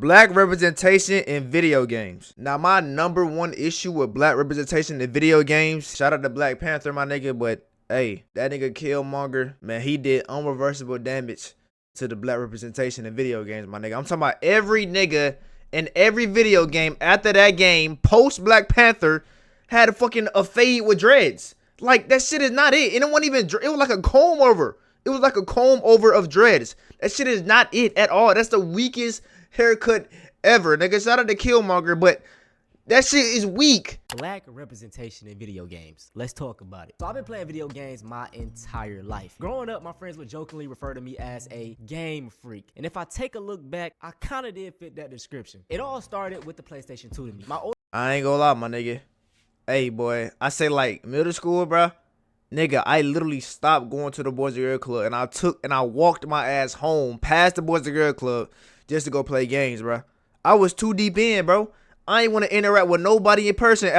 Black representation in video games. Now, my number one issue with black representation in video games, shout out to Black Panther, my nigga, but hey, that nigga Killmonger, man, he did unreversible damage to the black representation in video games, my nigga. I'm talking about every nigga in every video game after that game, post Black Panther, had a fade with dreads. Like, that shit is not it. And it wasn't even, it was like a comb over. It was like a comb over of dreads. That shit is not it at all. That's the weakest haircut ever, nigga. Shout out to Killmonger, but that shit is weak. Black representation in video games. Let's talk about it. So I've been playing video games my entire life. Growing up, my friends would jokingly refer to me as a game freak. And if I take a look back, I kind of did fit that description. It all started with the PlayStation 2 to me. I ain't gonna lie, my nigga. Hey, boy, I say like middle school, bruh. Nigga, I literally stopped going to the Boys and Girls Club, and I walked my ass home past the Boys and Girls Club just to go play games, bro. I was too deep in, bro. I ain't want to interact with nobody in person.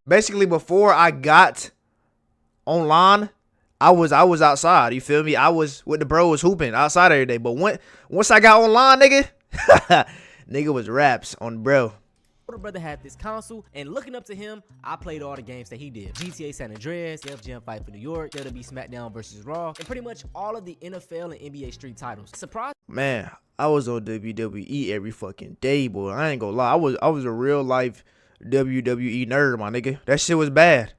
Basically, before I got online, I was outside. You feel me? I was with the bros hooping outside every day. But once I got online, nigga, nigga was raps on bro. Older brother had this console, and looking up to him, I played all the games that he did. GTA San Andreas, Def Jam Fight for New York, WWE SmackDown vs. Raw, and pretty much all of the NFL and NBA Street titles. Surprise! Man, I was on WWE every fucking day, boy. I ain't gonna lie. I was a real life WWE nerd, my nigga. That shit was bad.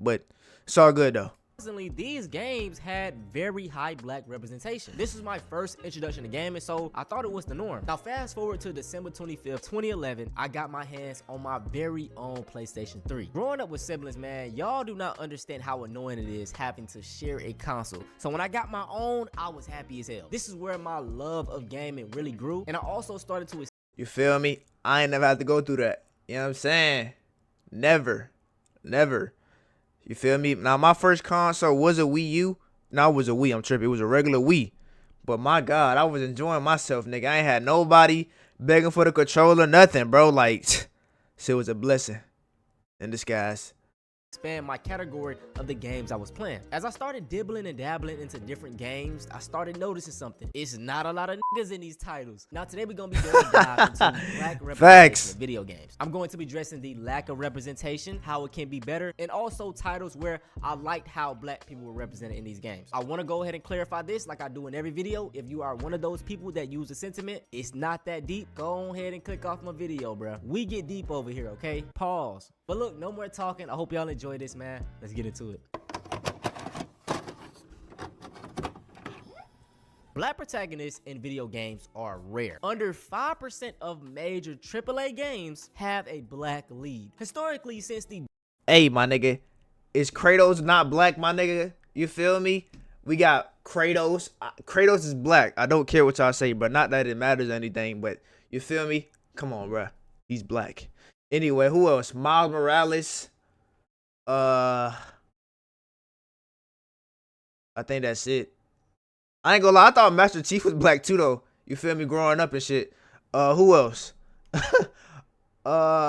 But it's all good though. These games had very high black representation. This was my first introduction to gaming, so I thought it was the norm. Now fast forward to December 25th, 2011, I got my hands on my very own PlayStation 3. Growing up with siblings, man, y'all do not understand how annoying it is having to share a console. So when I got my own, I was happy as hell. This is where my love of gaming really grew, and I also started to... You feel me? I ain't never had to go through that. You know what I'm saying? Never. You feel me? Now, my first console was a Wii U. No, it was a Wii. I'm tripping. It was a regular Wii. But my God, I was enjoying myself, nigga. I ain't had nobody begging for the controller, nothing, bro. Like, shit was a blessing in disguise. Expand my category of the games I was playing. As I started dibbling and dabbling into different games, I started noticing something. It's not a lot of niggas in these titles. Now today we're gonna be doing a dive into black representation of video games. I'm going to be addressing the lack of representation, how it can be better, and also titles where I liked how black people were represented in these games. I want to go ahead and clarify this like I do in every video. If you are one of those people that use the sentiment, it's not that deep, go ahead and click off my video, bro. We get deep over here, okay? Pause. But look, no more talking. I hope y'all enjoy this, man. Let's get into it. Black protagonists in video games are rare. Under 5% of major AAA games have a black lead. Historically, since the... Hey, my nigga. Is Kratos not black, my nigga? You feel me? We got Kratos. Kratos is black. I don't care what y'all say, but not that it matters or anything, but you feel me? Come on, bruh. He's black. Anyway, who else? Miles Morales. I think that's it. I ain't gonna lie, I thought Master Chief was black too though. You feel me? Growing up and shit. Who else? Fuck.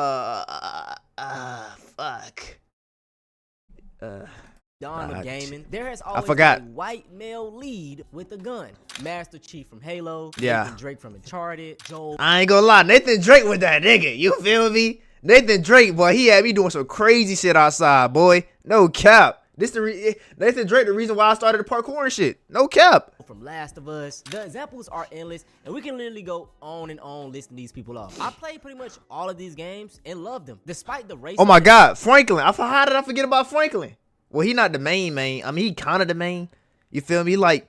Dawn of gaming. There has always been a white male lead with a gun. Master Chief from Halo. Yeah. Nathan Drake from Uncharted. Joel. I ain't gonna lie, Nathan Drake was that nigga. You feel me? Nathan Drake, boy, he had me doing some crazy shit outside, boy. No cap. Nathan Drake, the reason why I started the parkour and shit. No cap. From Last of Us, the examples are endless, and we can literally go on and on listing these people off. I played pretty much all of these games and loved them, despite the race. Oh my God, Franklin. How did I forget about Franklin? Well, he not the main. I mean, he kind of the main. You feel me? Like,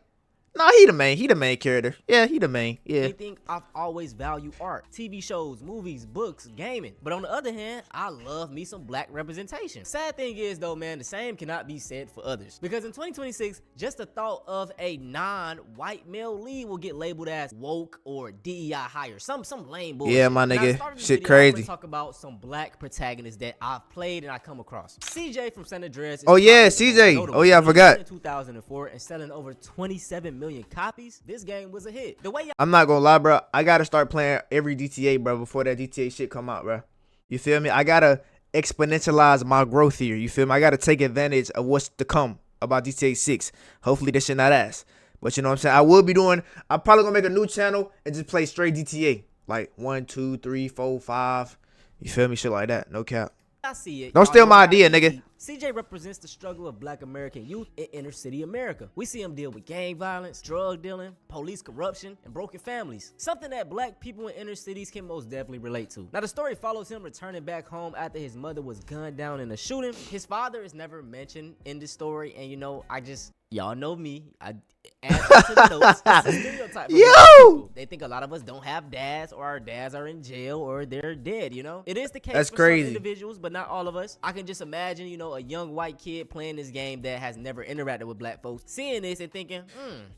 nah, he the main. He the main character. Yeah, he the main. Yeah. I think I've always valued art, TV shows, movies, books, gaming. But on the other hand, I love me some black representation. Sad thing is though, man, the same cannot be said for others. Because in 2026, just the thought of a non-white male lead will get labeled as woke or DEI higher. Some lame bullshit. Yeah, my nigga. Shit crazy. Talk about some black protagonists that I've played and I come across. CJ from San Andreas. Oh yeah, CJ. Oh yeah, I forgot. In 2004 and selling over 27 million copies, this game was a hit. The way I'm not gonna lie, bro. I gotta start playing every GTA, bro, before that GTA shit come out, bro. You feel me? I gotta exponentialize my growth here. You feel me? I gotta take advantage of what's to come about GTA 6. Hopefully this shit not ass. But you know what I'm saying? I'm probably gonna make a new channel and just play straight GTA. Like 1, 2, 3, 4, 5. You feel me? Shit like that. No cap. I see it. Don't steal my idea, nigga. CJ represents the struggle of black American youth in inner city America. We see him deal with gang violence, drug dealing, police corruption, and broken families. Something that black people in inner cities can most definitely relate to. Now the story follows him returning back home after his mother was gunned down in a shooting. His father is never mentioned in this story, and you know, y'all know me. I add that to the notes. It's a stereotype. Yo! They think a lot of us don't have dads, or our dads are in jail, or they're dead, you know? It is the case That's for crazy. some individuals, but not all of us. I can just imagine, you know, a young white kid playing this game that has never interacted with black folks, seeing this and thinking,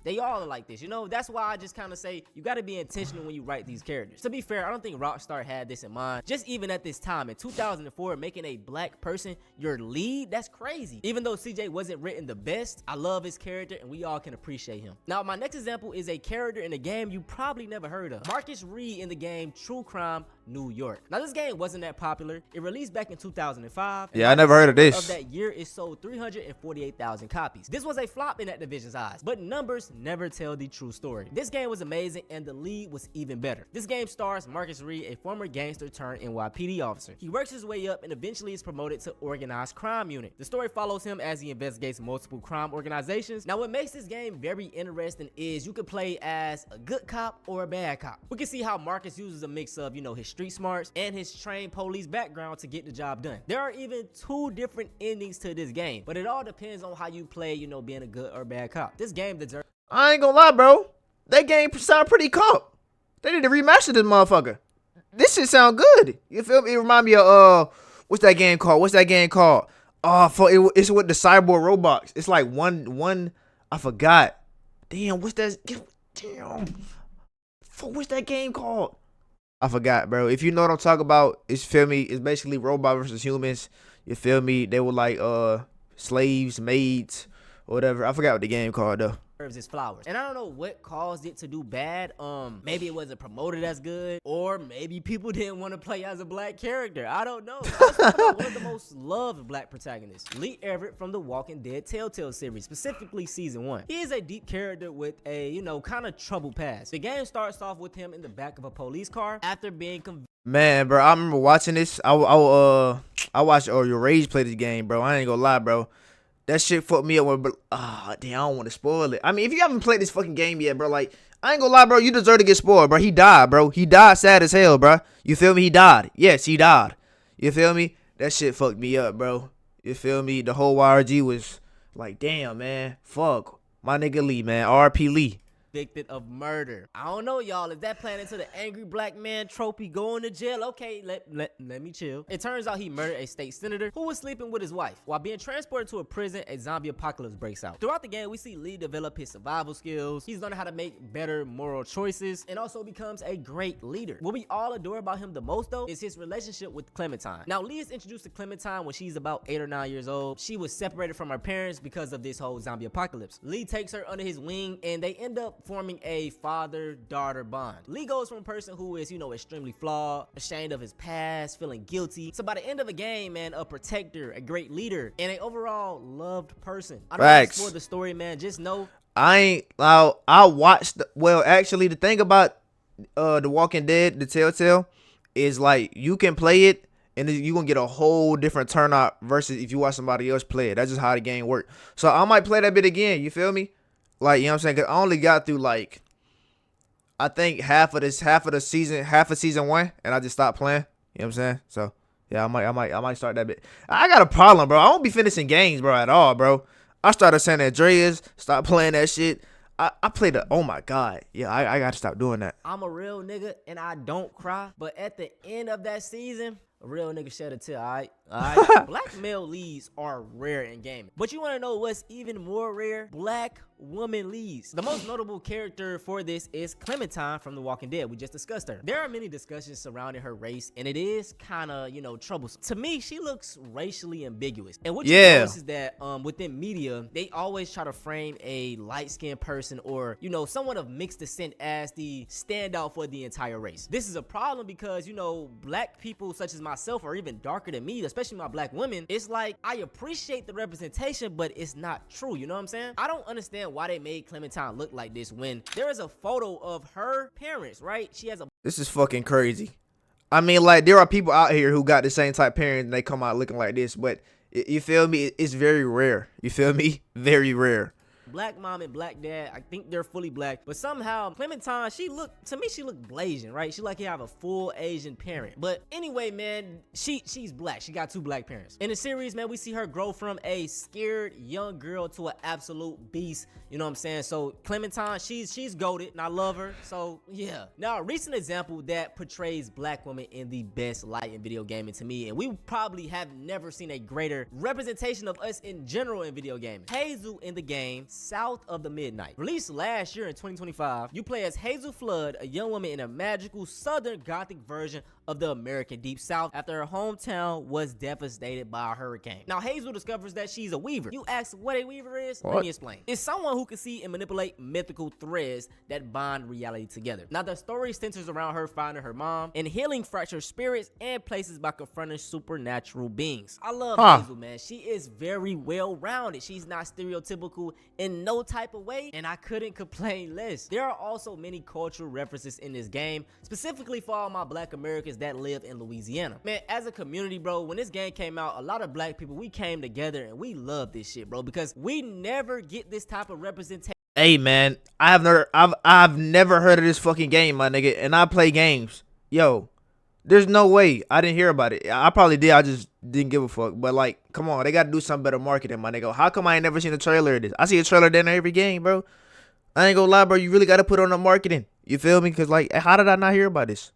they all are like this, you know? That's why I just kind of say, you gotta be intentional when you write these characters. To be fair, I don't think Rockstar had this in mind. Just even at this time, in 2004, making a black person your lead, that's crazy. Even though CJ wasn't written the best, I love his character and we all can appreciate him. Now, my next example is a character in a game you probably never heard of. Marcus Reed in the game True Crime New York. Now, this game wasn't that popular. It released back in 2005. Yeah, I never heard of this. Of that year, it sold 348,000 copies. This was a flop in Activision's eyes, but numbers never tell the true story. This game was amazing, and the lead was even better. This game stars Marcus Reed, a former gangster turned NYPD officer. He works his way up and eventually is promoted to organized crime unit. The story follows him as he investigates multiple crime organizations. Now, what makes this game very interesting is you can play as a good cop or a bad cop. We can see how Marcus uses a mix of, you know, his street smarts and his trained police background to get the job done. There are even 2 different endings to this game, but it all depends on how you play, you know, being a good or bad cop. This game deserves. I ain't gonna lie, bro. That game sound pretty cop. They need to remaster this motherfucker. This shit sound good. You feel me? It remind me of what's that game called? It's with the cyborg robots. It's like one. I forgot. Damn, what's that? Damn. What's that game called? I forgot, bro. If you know what I'm talking about, it's feel me. It's basically robot versus humans. You feel me? They were like slaves, maids, or whatever. I forgot what the game called though. His flowers, and I don't know what caused it to do bad. Maybe it wasn't promoted as good, or maybe people didn't want to play as a black character. I don't know. Let's talk about one of the most loved black protagonists, Lee Everett from the Walking Dead Telltale series, specifically season 1. He is a deep character with a, you know, kind of troubled past. The game starts off with him in the back of a police car after being convicted. Man, bro, I remember watching this. I watched your Rage play this game, bro. I ain't gonna lie, bro. That shit fucked me up. Damn, I don't want to spoil it. I mean, if you haven't played this fucking game yet, bro, like, I ain't gonna lie, bro, you deserve to get spoiled, bro. He died, bro. He died sad as hell, bro. You feel me? He died. Yes, he died. You feel me? That shit fucked me up, bro. You feel me? The whole YRG was like, damn, man. Fuck. My nigga Lee, man. RP Lee. Convicted of murder. I don't know, y'all. Is that playing into the angry black man trophy going to jail? Okay, let me chill. It turns out he murdered a state senator who was sleeping with his wife. While being transported to a prison, a zombie apocalypse breaks out. Throughout the game, we see Lee develop his survival skills. He's learning how to make better moral choices and also becomes a great leader. What we all adore about him the most, though, is his relationship with Clementine. Now, Lee is introduced to Clementine when she's about 8 or 9 years old. She was separated from her parents because of this whole zombie apocalypse. Lee takes her under his wing and they end up forming a father-daughter bond. Lee goes from a person who is, you know, extremely flawed, ashamed of his past, feeling guilty, so by the end of the game, man, a protector, a great leader, and an overall loved person. I don't want to spoil the story, man. Just know I watched actually the thing about The Walking Dead, the Telltale, is like you can play it and you're gonna get a whole different turnout versus if you watch somebody else play it. That's just how the game works. So I might play that bit again, you feel me? Like, you know what I'm saying? Cause I only got through like I think half of season 1, and I just stopped playing. You know what I'm saying? So yeah, I might start that bit. I got a problem, bro. I don't be finishing games, bro, at all, bro. I started San Andreas, stopped playing that shit. I played oh my God. Yeah, I gotta stop doing that. I'm a real nigga and I don't cry, but at the end of that season, a real nigga shed a tear, alright? Black male leads are rare in gaming. But you wanna know what's even more rare? Black woman leads. The most notable character for this is Clementine from The Walking Dead. We just discussed her. There are many discussions surrounding her race, and it is kinda, you know, troublesome. To me, she looks racially ambiguous. And what you notice is that within media, they always try to frame a light-skinned person or, you know, someone of mixed descent as the standout for the entire race. This is a problem because, you know, black people such as myself or even darker than me, especially my black women, it's like I appreciate the representation, but it's not true. You know what I'm saying? I don't understand why they made Clementine look like this when there is a photo of her parents, right? She has a. This is fucking crazy. I mean, like, there are people out here who got the same type parents and they come out looking like this, but you feel me? It's very rare. You feel me? Very rare. Black mom and black dad, I think they're fully black, but somehow Clementine, she looked Blasian, right? She like you have a full Asian parent. But anyway, man, she's black. She got 2 black parents. In the series, man, we see her grow from a scared young girl to an absolute beast. You know what I'm saying? So Clementine, she's goated, and I love her. So yeah. Now, a recent example that portrays black women in the best light in video gaming to me, and we probably have never seen a greater representation of us in general in video gaming. Hazel in the game South of the Midnight. Released last year in 2025, you play as Hazel Flood, a young woman in a magical southern gothic version of the American Deep South after her hometown was devastated by a hurricane. Now, Hazel discovers that she's a weaver. You ask what a weaver is? Let me explain. It's someone who can see and manipulate mythical threads that bind reality together. Now, the story centers around her finding her mom and healing fractured spirits and places by confronting supernatural beings. I love Hazel, man. She is very well-rounded. She's not stereotypical in no type of way, and I couldn't complain less. There are also many cultural references in this game, specifically for all my black Americans that live in Louisiana. Man, as a community, bro, when this game came out, a lot of black people, we came together and we love this shit, bro, because we never get this type of representation. Hey, man, I've never heard of this fucking game, my nigga, and I play games. Yo, there's no way I didn't hear about it. I probably did. I just didn't give a fuck. But, like, come on. They got to do some better marketing, my nigga. How come I ain't never seen a trailer of this? I see a trailer then every game, bro. I ain't gonna lie, bro. You really got to put on the marketing. You feel me? Because, like, how did I not hear about this?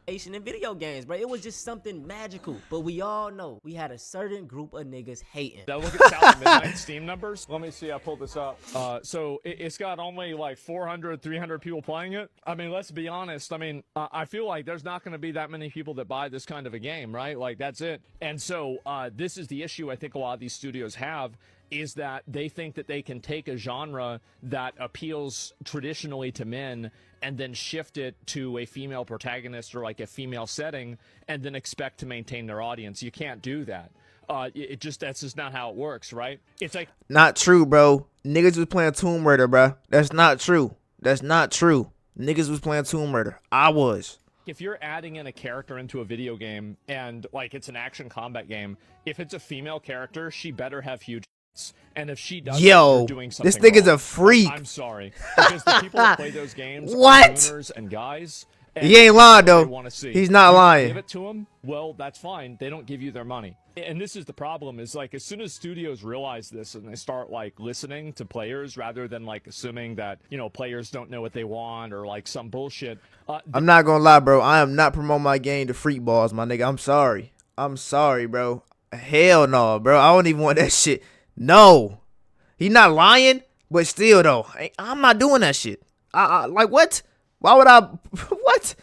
In video games, bro. It was just something magical. But we all know we had a certain group of niggas hating. Now look at South of Midnight Steam numbers. Let me see. I pulled this up. So it's got only like 400, 300 people playing it. I mean, let's be honest. I mean, I feel like there's not going to be that many people that buy this kind of a game, right? Like, that's it. And so this is the issue I think a lot of these studios have, is that they think that they can take a genre that appeals traditionally to men and then shift it to a female protagonist or like a female setting and then expect to maintain their audience. You can't do that. That's just not how it works, right? It's like, not true, bro. Niggas was playing Tomb Raider, bro. That's not true. That's not true. Niggas was playing Tomb Raider. I was. If you're adding in a character into a video game and like it's an action combat game, if it's a female character, she better have huge. And if she doesn't, you're doing something this nigga's wrong. a freak. I'm sorry, because the people that play those games are owners and guys. And he ain't lying though. He's not lying. Give it to them. Well, that's fine. They don't give you their money. And this is the problem, is like as soon as studios realize this and they start like listening to players rather than like assuming that, you know, players don't know what they want or like some bullshit. I'm not gonna lie, bro. I am not promoting my game to freak balls, my nigga. I'm sorry. I'm sorry, bro. Hell no, bro. I don't even want that shit. No, he not lying, but still though, I'm not doing that shit. Like what? Why would I? What?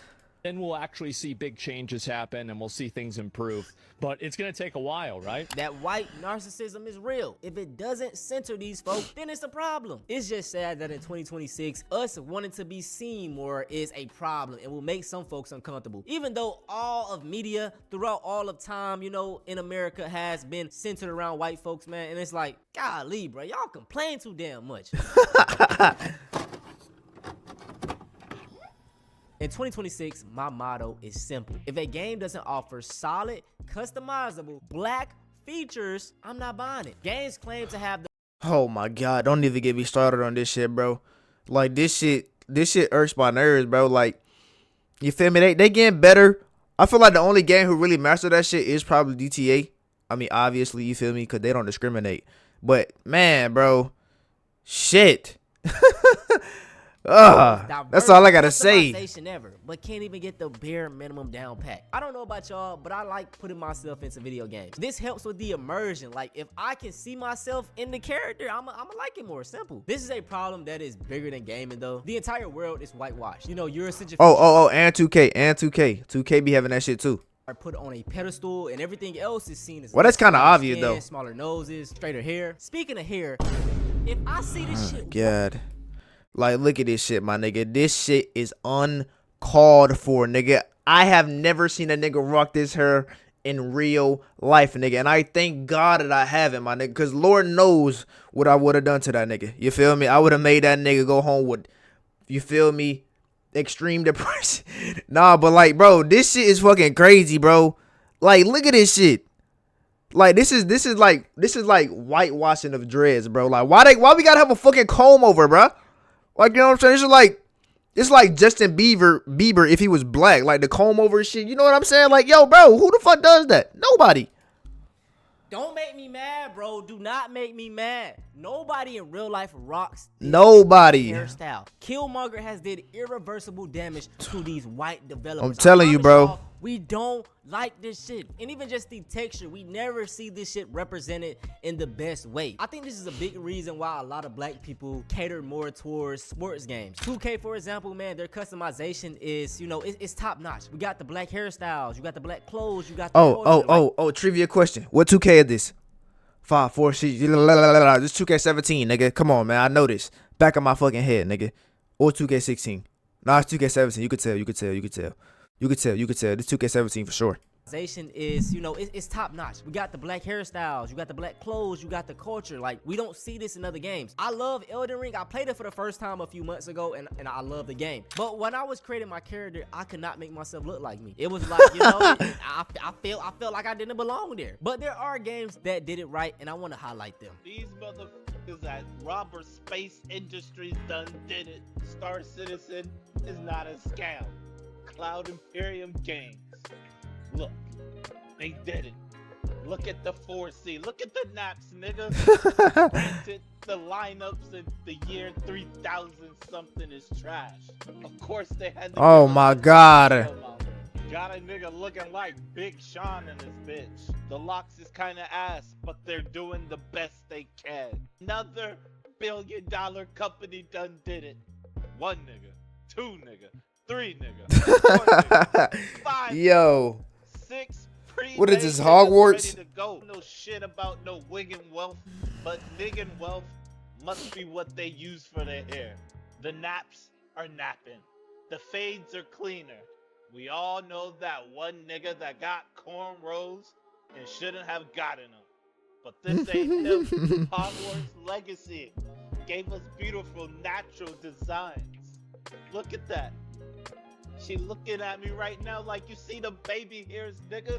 Then we'll actually see big changes happen and we'll see things improve. But it's going to take a while, right? That white narcissism is real. If it doesn't center these folks, then it's a problem. It's just sad that in 2026, us wanting to be seen more is a problem and will make some folks uncomfortable. Even though all of media throughout all of time, you know, in America has been centered around white folks, man. And it's like, golly, bro, y'all complain too damn much. In 2026, my motto is simple. If a game doesn't offer solid, customizable, black features, I'm not buying it. Games claim to have the— Oh my God, don't even get me started on this shit, bro. Like, this shit irks my nerves, bro. Like, you feel me? They getting better. I feel like the only game who really mastered that shit is probably GTA. I mean, obviously, you feel me? Because they don't discriminate. But, man, bro, shit. That's all I gotta say. Ever, but can't even get the bare minimum down pat. I don't know about y'all, but I like putting myself into video games. This helps with the immersion. Like, if I can see myself in the character, I'ma like it more. Simple. This is a problem that is bigger than gaming, though. The entire world is whitewashed. You know, you're essentially— and 2K be having that shit too. Are put on a pedestal, and everything else is seen as— well, that's kind of obvious though. Smaller noses, straighter hair. Speaking of hair, if I see this shit, God. Like, look at this shit, my nigga. This shit is uncalled for, nigga. I have never seen a nigga rock this hair in real life, nigga. And I thank God that I haven't, my nigga, because Lord knows what I would have done to that nigga. You feel me? I would have made that nigga go home with, you feel me, extreme depression. Nah, but like, bro, this shit is fucking crazy, bro. Like, look at this shit. Like, this is like whitewashing of dreads, bro. Like, why we gotta have a fucking comb over, bro? Like, you know what I'm saying? It's like Justin Bieber if he was black, like the comb over shit. You know what I'm saying? Like, yo, bro, who the fuck does that? Nobody. Don't make me mad, bro. Do not make me mad. Nobody in real life rocks this Nobody. hairstyle. Killmonger has did irreversible damage to these white developers. I'm telling you, bro. We don't like this shit. And even just the texture, we never see this shit represented in the best way. I think this is a big reason why a lot of black people cater more towards sports games. 2K, for example, man, their customization is, you know, it's top notch. We got the black hairstyles, you got the black clothes, you got the trivia question. What 2K is this? 5, 4, 6, this 2K17, nigga. Come on, man. I know this. Back of my fucking head, nigga. Or 2K16. Nah, it's 2K17. You could tell. This 2K17 for sure. Is, you know, it's top notch. We got the black hairstyles, you got the black clothes, you got the culture. Like, we don't see this in other games. I love Elden Ring. I played it for the first time a few months ago, and I love the game. But when I was creating my character, I could not make myself look like me. It was like, you know, I felt like I didn't belong there. But there are games that did it right, and I want to highlight them. These motherfuckers at Robber Space Industries done did it. Star Citizen is not a scam. Cloud Imperium Games. Look, they did it. Look at the 4C. Look at the naps, nigga. Granted, the lineups in the year 3000 something is trash. Of course, they had. Oh my God. Got a nigga looking like Big Sean in this bitch. The locks is kind of ass, but they're doing the best they can. Another billion-dollar company done did it. 1 nigga, 2 nigga, 3 nigga, 4 nigga, 5. Yo. 6 What is this, Hogwarts? ready to go. No shit about no wig and wealth, but wig and wealth must be what they use for their hair. The naps are napping. The fades are cleaner. We all know that one nigga that got cornrows and shouldn't have gotten them. But this ain't him. Hogwarts Legacy gave us beautiful natural designs. Look at that. She looking at me right now like you see the baby hairs, nigga.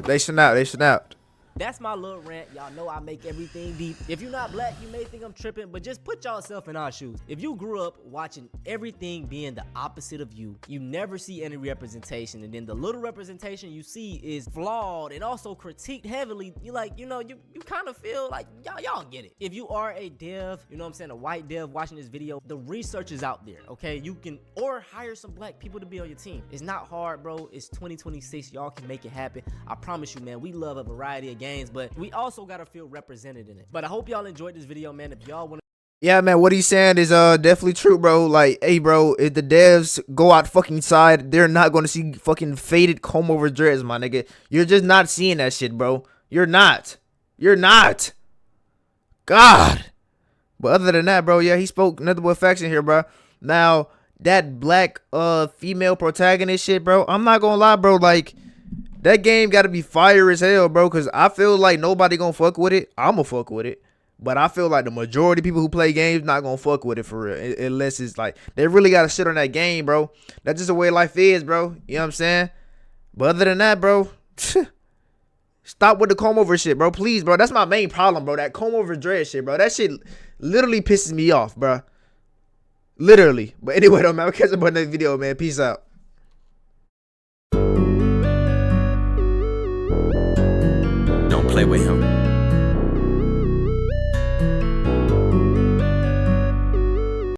They snapped. That's my little rant. Y'all know I make everything deep. If you're not black, you may think I'm tripping, but just put yourself in our shoes. If you grew up watching everything being the opposite of you, you never see any representation, and then the little representation you see is flawed and also critiqued heavily. You like, you know, you kind of feel like y'all get it. If you are a dev, you know what I'm saying, a white dev watching this video, the research is out there, okay? You can, or hire some black people to be on your team. It's not hard, bro. It's 2026. Y'all can make it happen. I promise you, man. We love a variety of games, but we also gotta feel represented in it. But I hope y'all enjoyed this video, man. If y'all want to, yeah, man, what he's saying is definitely true, bro. Like, hey, bro, if the devs go out fucking side, they're not gonna see fucking faded comb over dreads, my nigga. You're just not seeing that shit, bro. You're not. God. But other than that, bro, yeah, he spoke nothing but facts in here, bro. Now that black female protagonist shit, bro, I'm not gonna lie, bro. Like, that game gotta be fire as hell, bro, because I feel like nobody gonna fuck with it. I'ma fuck with it. But I feel like the majority of people who play games not gonna fuck with it for real. Unless it's like, they really gotta shit on that game, bro. That's just the way life is, bro. You know what I'm saying? But other than that, bro, stop with the comb over shit, bro. Please, bro. That's my main problem, bro. That comb over dread shit, bro. That shit literally pisses me off, bro. Literally. But anyway, though, man, I'll catch up on that video, man. Peace out. Don't play with him.